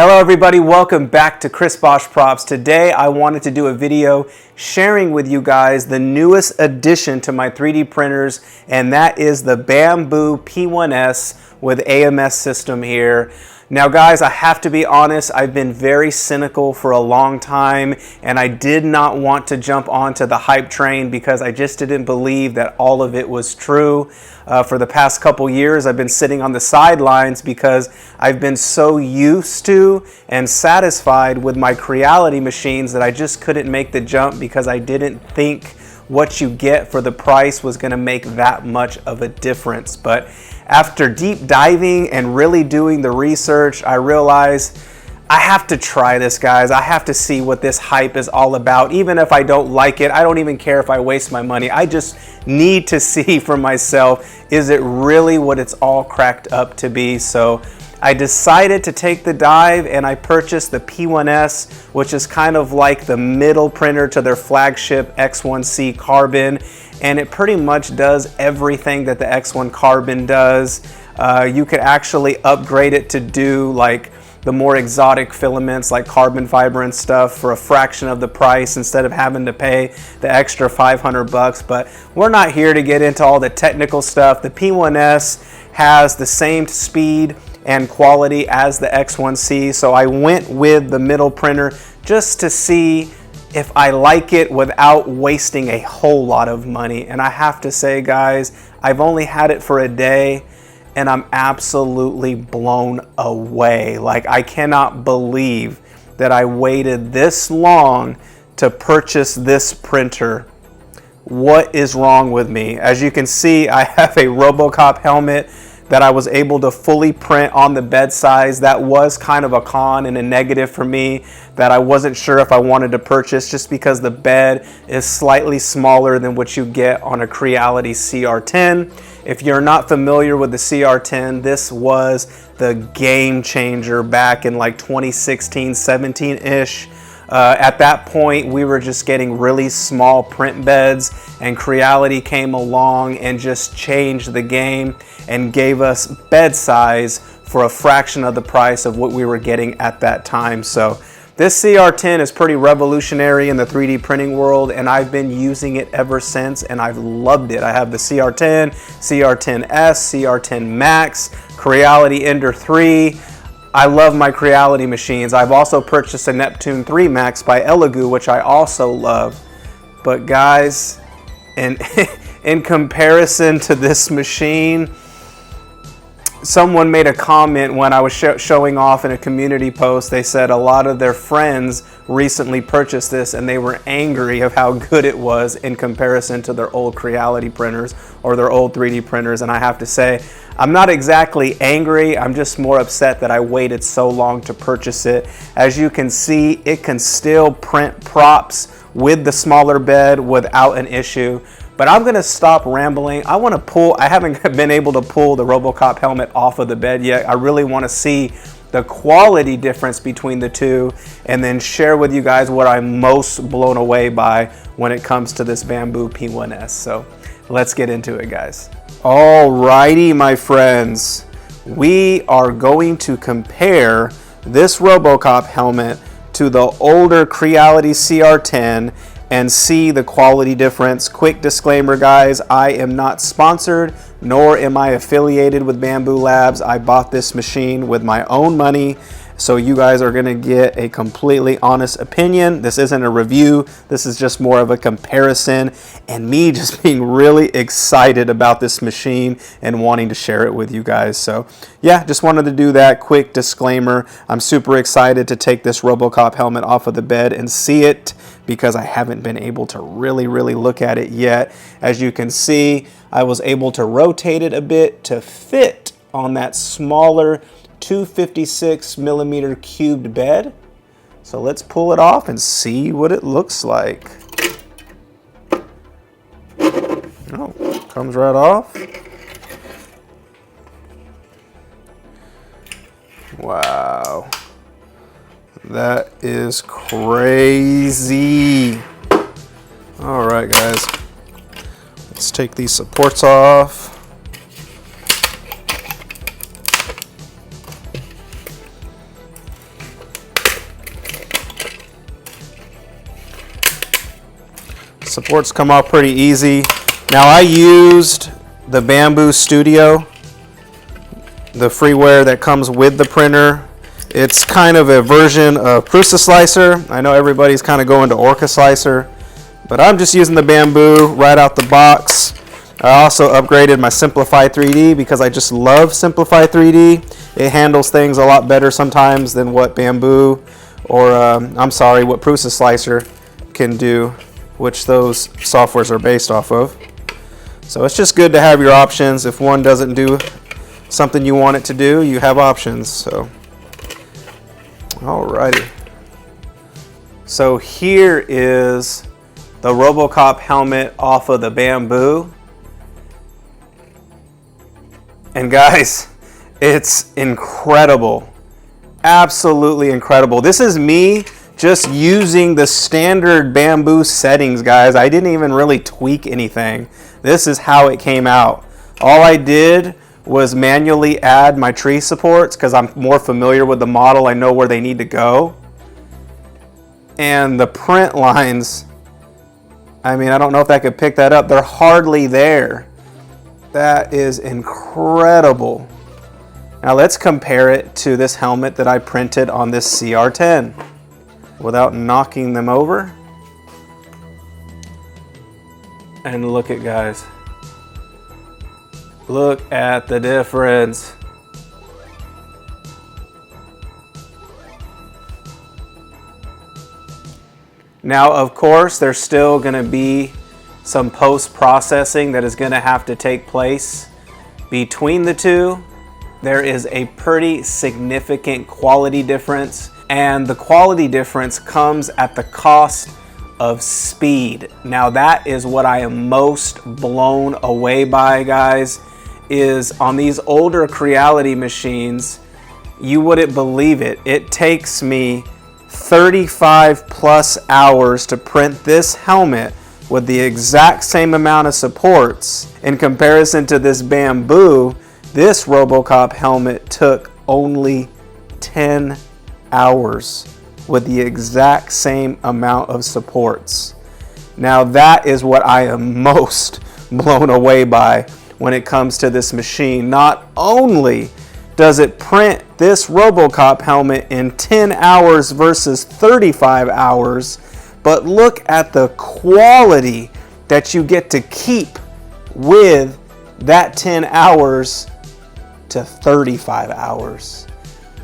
Hello everybody, welcome back to Chris Bosch Props. Today I wanted to do a video sharing with you guys the newest addition to my 3D printers, and that is the Bambu P1S with AMS system here. Now guys, I have to be honest, I've been very cynical for a long time and I did not want to jump onto the hype train because I just didn't believe that all of it was true. For the past couple years, I've been sitting on the sidelines because I've been so used to and satisfied with my Creality machines that I just couldn't make the jump because I didn't think what you get for the price was going to make that much of a difference. But after deep diving and really doing the research, I realized I have to try this, guys. I have to see what this hype is all about. Even if I don't like it, I don't even care if I waste my money. I just need to see for myself, is it really what it's all cracked up to be? So I decided to take the dive and I purchased the P1S, which is kind of like the middle printer to their flagship X1C Carbon. And it pretty much does everything that the X1 Carbon does. You could actually upgrade it to do like the more exotic filaments like carbon fiber and stuff for a fraction of the price instead of having to pay the extra 500 bucks. But we're not here to get into all the technical stuff. The P1S has the same speed and quality as the X1C, so I went with the middle printer just to see if I like it without wasting a whole lot of money. And I have to say, guys, I've only had it for a day and I'm absolutely blown away. Like, I cannot believe that I waited this long to purchase this printer. What is wrong with me? As you can see, I have a RoboCop helmet that I was able to fully print on the bed size. That was kind of a con and a negative for me that I wasn't sure if I wanted to purchase, just because the bed is slightly smaller than what you get on a Creality CR10. If you're not familiar with the CR10, this was the game changer back in like 2016, 17-ish. At that point, we were just getting really small print beds, and Creality came along and just changed the game and gave us bed size for a fraction of the price of what we were getting at that time. So this CR10 is pretty revolutionary in the 3D printing world, and I've been using it ever since, and I've loved it. I have the CR10, CR10S, CR10 Max, Creality Ender 3. I love my Creality machines. I've also purchased a Neptune 3 Max by Elegoo, which I also love. But guys, in comparison to this machine, someone made a comment when I was showing off in a community post. They said a lot of their friends recently purchased this and they were angry of how good it was in comparison to their old Creality printers or their old 3D printers. And I have to say, I'm not exactly angry. I'm just more upset that I waited so long to purchase it. As you can see, it can still print props with the smaller bed without an issue. But I'm gonna stop rambling. I wanna pull, I haven't been able to pull the RoboCop helmet off of the bed yet. I really wanna see the quality difference between the two and then share with you guys what I'm most blown away by when it comes to this Bambu P1S. So let's get into it, guys. Alrighty, my friends. We are going to compare this RoboCop helmet to the older Creality CR10 and see the quality difference. Quick disclaimer, guys, I am not sponsored, nor am I affiliated with Bambu Labs. I bought this machine with my own money, so you guys are gonna get a completely honest opinion. This isn't a review, this is just more of a comparison and me just being really excited about this machine and wanting to share it with you guys. So yeah, just wanted to do that quick disclaimer. I'm super excited to take this RoboCop helmet off of the bed and see it, because I haven't been able to really look at it yet. As you can see, I was able to rotate it a bit to fit on that smaller 256 millimeter cubed bed. So let's pull it off and see what it looks like. Oh, comes right off. Wow. That is crazy. All right, guys. Let's take these supports off. Supports come off pretty easy. Now I used the Bambu Studio, the freeware that comes with the printer. It's kind of a version of Prusa Slicer. I know everybody's kind of going to Orca Slicer, but I'm just using the Bambu right out the box. I also upgraded my Simplify 3D because I just love Simplify 3D. It handles things a lot better sometimes than what Bambu or what Prusa Slicer can do, which those softwares are based off of. So it's just good to have your options. If one doesn't do something you want it to do, you have options. So, alrighty. So here is the RoboCop helmet off of the Bambu. And guys, it's incredible. Absolutely incredible. This is me just using the standard Bambu settings, guys. I didn't even really tweak anything. This is how it came out. All I did was manually add my tree supports because I'm more familiar with the model. I know where they need to go. And the print lines, I mean, I don't know if I could pick that up. They're hardly there. That is incredible. Now let's compare it to this helmet that I printed on this CR10 without knocking them over. And look at, guys. Look at the difference. Now, of course, there's still going to be some post-processing that is going to have to take place between the two. There is a pretty significant quality difference, and the quality difference comes at the cost of speed. Now that is what I am most blown away by, guys, is on these older Creality machines, you wouldn't believe it. It takes me 35 plus hours to print this helmet with the exact same amount of supports. In comparison to this Bambu, this RoboCop helmet took only 10 hours with the exact same amount of supports. Now that is what I am most blown away by when it comes to this machine. Not only does it print this RoboCop helmet in 10 hours versus 35 hours, but look at the quality that you get to keep with that 10 hours to 35 hours.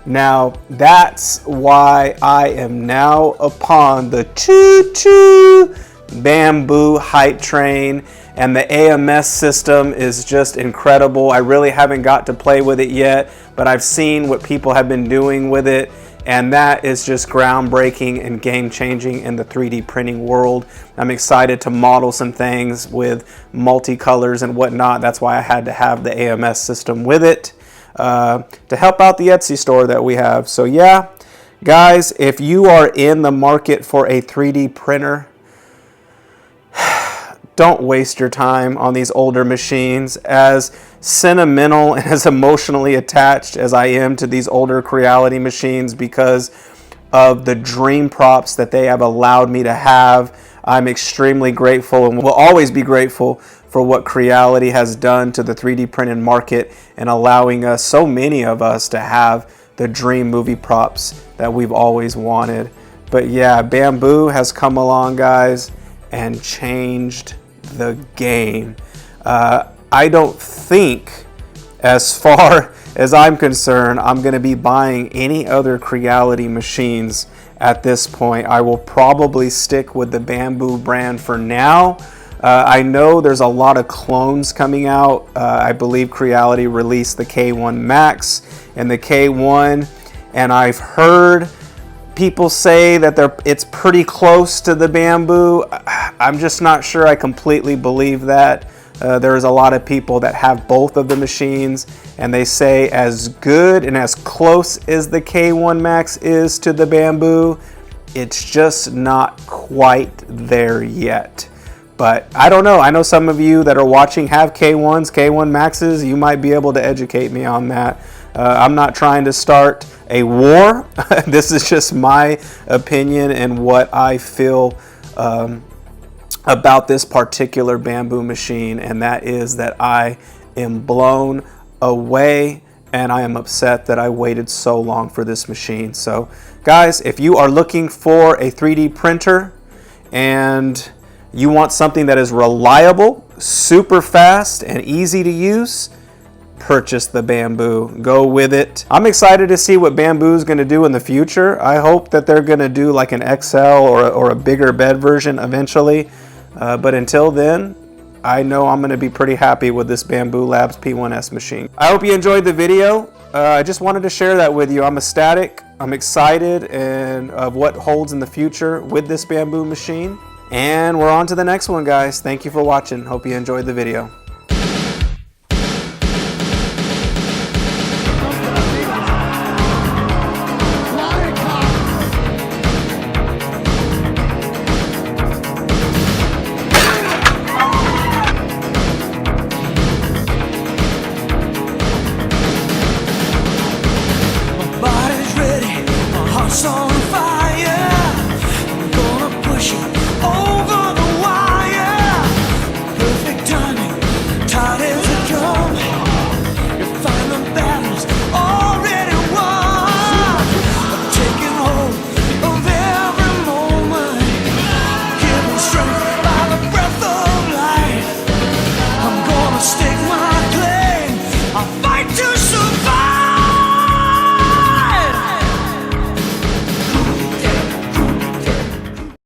Now, that's why I am now upon the choo-choo Bambu hype train, and the AMS system is just incredible. I really haven't got to play with it yet, but I've seen what people have been doing with it, and that is just groundbreaking and game-changing in the 3D printing world. I'm excited to model some things with multicolors and whatnot. That's why I had to have the AMS system with it to help out the Etsy store that we have. So yeah, guys, if you are in the market for a 3D printer, don't waste your time on these older machines. As sentimental and as emotionally attached as I am to these older Creality machines because of the dream props that they have allowed me to have, I'm extremely grateful and will always be grateful for what Creality has done to the 3D printed market and allowing us, so many of us, to have the dream movie props that we've always wanted. But yeah, Bambu has come along, guys, and changed the game. I don't think, as far as I'm concerned, I'm going to be buying any other Creality machines at this point. I will probably stick with the Bambu brand for now. I know there's a lot of clones coming out. I believe Creality released the K1 Max and the K1, and I've heard people say that it's pretty close to the Bambu. I'm just not sure I completely believe that. There's a lot of people that have both of the machines, and they say as good and as close as the K1 Max is to the Bambu, it's just not quite there yet. But I don't know. I know some of you that are watching have K1s, K1 Maxes. You might be able to educate me on that. I'm not trying to start a war. This is just my opinion and what I feel about this particular Bambu machine, and that is that I am blown away, and I am upset that I waited so long for this machine. So guys, if you are looking for a 3D printer and you want something that is reliable, super fast, and easy to use, purchase the Bambu. Go with it. I'm excited to see what Bambu is going to do in the future. I hope that they're going to do like an XL or a bigger bed version eventually. But until then, I know I'm going to be pretty happy with this Bambu Labs P1S machine. I hope you enjoyed the video. I just wanted to share that with you. I'm ecstatic. I'm excited and of what holds in the future with this Bambu machine. And we're on to the next one, guys. Thank you for watching. Hope you enjoyed the video.